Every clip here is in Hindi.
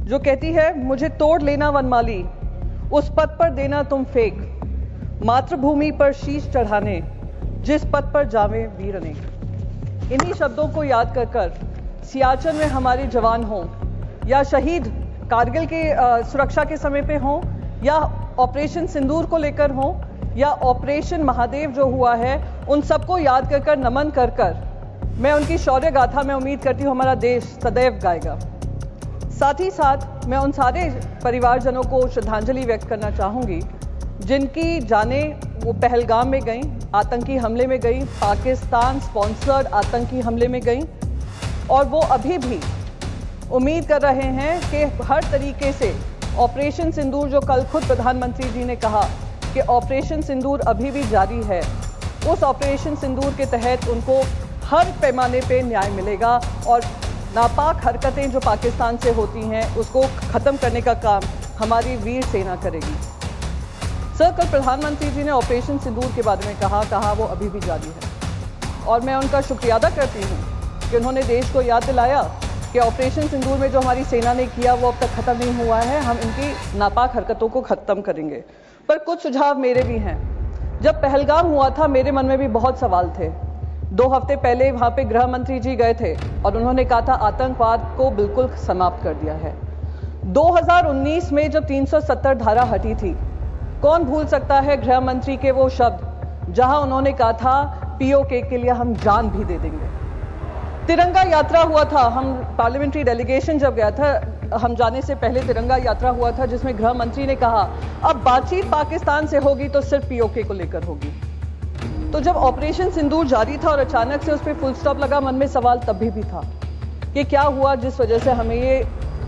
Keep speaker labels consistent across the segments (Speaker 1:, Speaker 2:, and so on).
Speaker 1: जो कहती है, मुझे तोड़ लेना वनमाली, उस पद पर देना तुम फेंक, मातृभूमि पर शीश चढ़ाने, जिस पद पर जावे वीर अनेक। इन्हीं शब्दों को याद कर सियाचिन में हमारे जवान हों या शहीद कारगिल के सुरक्षा के समय पे हों या ऑपरेशन सिंदूर को लेकर हों या ऑपरेशन महादेव जो हुआ है, उन सबको याद कर नमन कर मैं उनकी शौर्य गाथा में उम्मीद करती हूँ हमारा देश सदैव गाएगा। साथ ही साथ मैं उन सारे परिवारजनों को श्रद्धांजलि व्यक्त करना चाहूँगी जिनकी जानें वो पहलगाम में गई, आतंकी हमले में गई, पाकिस्तान स्पॉन्सर्ड आतंकी हमले में गई, और वो अभी भी उम्मीद कर रहे हैं कि हर तरीके से ऑपरेशन सिंदूर, जो कल खुद प्रधानमंत्री जी ने कहा कि ऑपरेशन सिंदूर अभी भी जारी है, उस ऑपरेशन सिंदूर के तहत उनको हर पैमाने पे न्याय मिलेगा और नापाक हरकतें जो पाकिस्तान से होती हैं उसको ख़त्म करने का काम हमारी वीर सेना करेगी। सर, कल प्रधानमंत्री जी ने ऑपरेशन सिंदूर के बारे में कहा वो अभी भी जारी है और मैं उनका शुक्रिया अदा करती हूँ कि उन्होंने देश को याद दिलाया कि ऑपरेशन सिंदूर में जो हमारी सेना ने किया वो अब तक ख़त्म नहीं हुआ है, हम इनकी नापाक हरकतों को ख़त्म करेंगे। पर कुछ सुझाव मेरे भी हैं। जब पहलगाम हुआ था मेरे मन में भी बहुत सवाल थे। 2 हफ्ते पहले वहाँ पे गृह मंत्री जी गए थे और उन्होंने कहा था आतंकवाद को बिल्कुल समाप्त कर दिया है। 2019 में जब 370 धारा हटी थी, कौन भूल सकता है गृह मंत्री के वो शब्द जहां उन्होंने कहा था पीओके के लिए हम जान भी दे देंगे। तिरंगा यात्रा हुआ था, हम पार्लियामेंट्री डेलीगेशन जब गया था, हम जाने से पहले तिरंगा यात्रा हुआ था जिसमें गृह मंत्री ने कहा अब बातचीत पाकिस्तान से होगी तो सिर्फ पीओके को लेकर होगी। तो जब ऑपरेशन सिंदूर जारी था और अचानक से उस पर फुल स्टॉप लगा, मन में सवाल तभी भी था कि क्या हुआ जिस वजह से हमें ये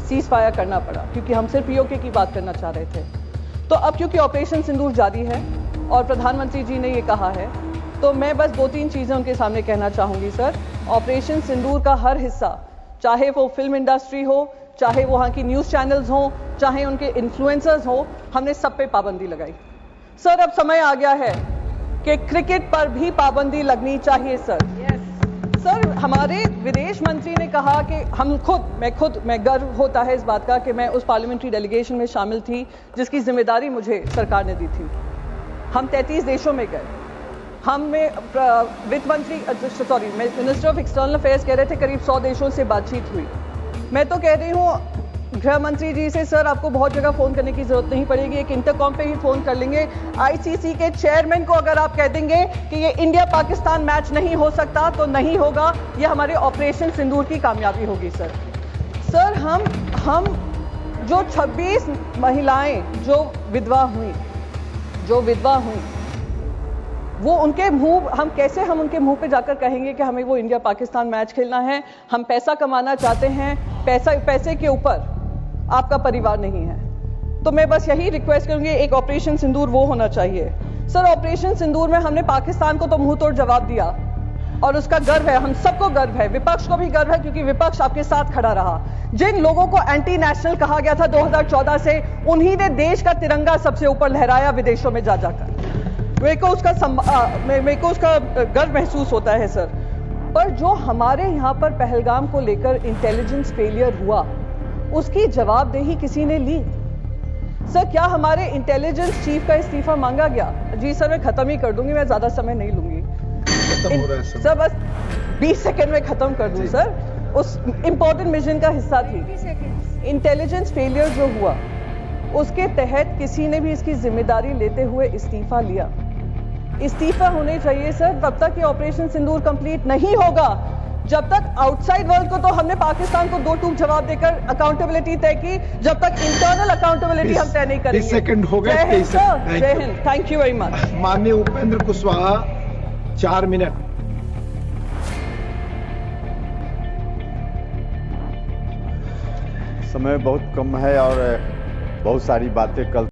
Speaker 1: सीज फायर करना पड़ा, क्योंकि हम सिर्फ पीओके की बात करना चाह रहे थे। तो अब क्योंकि ऑपरेशन सिंदूर जारी है और प्रधानमंत्री जी ने ये कहा है, तो मैं बस 2-3 चीज़ें उनके सामने कहना चाहूँगी। सर, ऑपरेशन सिंदूर का हर हिस्सा, चाहे वो फिल्म इंडस्ट्री हो, चाहे वहाँ की न्यूज़ चैनल्स हों, चाहे उनके इन्फ्लुएंसर्स हों, हमने सब पे पाबंदी लगाई। सर, अब समय आ गया है कि क्रिकेट पर भी पाबंदी लगनी चाहिए। सर, हमारे विदेश मंत्री ने कहा कि मैं गर्व होता है इस बात का कि मैं उस पार्लियामेंट्री डेलीगेशन में शामिल थी जिसकी जिम्मेदारी मुझे सरकार ने दी थी। हम 33 देशों में गए। हमें वित्त मंत्री मिनिस्टर ऑफ एक्सटर्नल अफेयर्स कह रहे थे करीब 100 देशों से बातचीत हुई। मैं तो कह रही हूँ गृह मंत्री जी से, सर आपको बहुत जगह फ़ोन करने की ज़रूरत नहीं पड़ेगी, एक इंटरकॉम पे ही फ़ोन कर लेंगे। आईसीसी के चेयरमैन को अगर आप कह देंगे कि ये इंडिया पाकिस्तान मैच नहीं हो सकता तो नहीं होगा, ये हमारे ऑपरेशन सिंदूर की कामयाबी होगी। सर, हम जो 26 महिलाएं जो विधवा हुई वो उनके मुंह, हम उनके मुंह पे जाकर कहेंगे कि हमें वो इंडिया पाकिस्तान मैच खेलना है, हम पैसा कमाना चाहते हैं, पैसे के ऊपर आपका परिवार नहीं है। तो मैं बस यही रिक्वेस्ट करूंगी, एक ऑपरेशन सिंदूर वो होना चाहिए। सर, ऑपरेशन सिंदूर में हमने पाकिस्तान को तो मुंह तोड़ जवाब दिया और उसका गर्व है, हम सबको गर्व है, विपक्ष को भी गर्व है क्योंकि विपक्ष आपके साथ खड़ा रहा। जिन लोगों को एंटी नेशनल कहा गया था 2014 से, उन्हीं ने देश का तिरंगा सबसे ऊपर लहराया विदेशों में जाकर। मेरे को उसका गर्व महसूस होता है। सर, पर जो हमारे यहाँ पर पहलगाम को लेकर इंटेलिजेंस फेलियर हुआ, उसकी जवाबदेही किसी ने ली? सर, क्या हमारे इंटेलिजेंस चीफ का इस्तीफा मांगा गया? जी सर, मैं खत्म ही कर दूंगी, मैं ज्यादा समय नहीं लूंगी। सर, बस 20 सेकंड में खत्म कर दूं। सर, उस इंपॉर्टेंट मिशन का हिस्सा थी। इंटेलिजेंस फेलियर जो हुआ उसके तहत किसी ने भी इसकी जिम्मेदारी लेते हुए इस्तीफा लिया। इस्तीफा होने चाहिए सर, तब तक ये ऑपरेशन सिंदूर कंप्लीट नहीं होगा जब तक आउटसाइड वर्ल्ड को तो हमने पाकिस्तान को 2 टूक जवाब देकर अकाउंटेबिलिटी तय की, जब तक इंटरनल अकाउंटेबिलिटी हम तय नहीं करेंगे।
Speaker 2: 20 सेकंड हो गए।
Speaker 1: जय Hind, thank you very much.
Speaker 2: माननीय उपेंद्र कुशवाहा, 4 मिनट।
Speaker 3: समय बहुत कम है और बहुत सारी बातें कल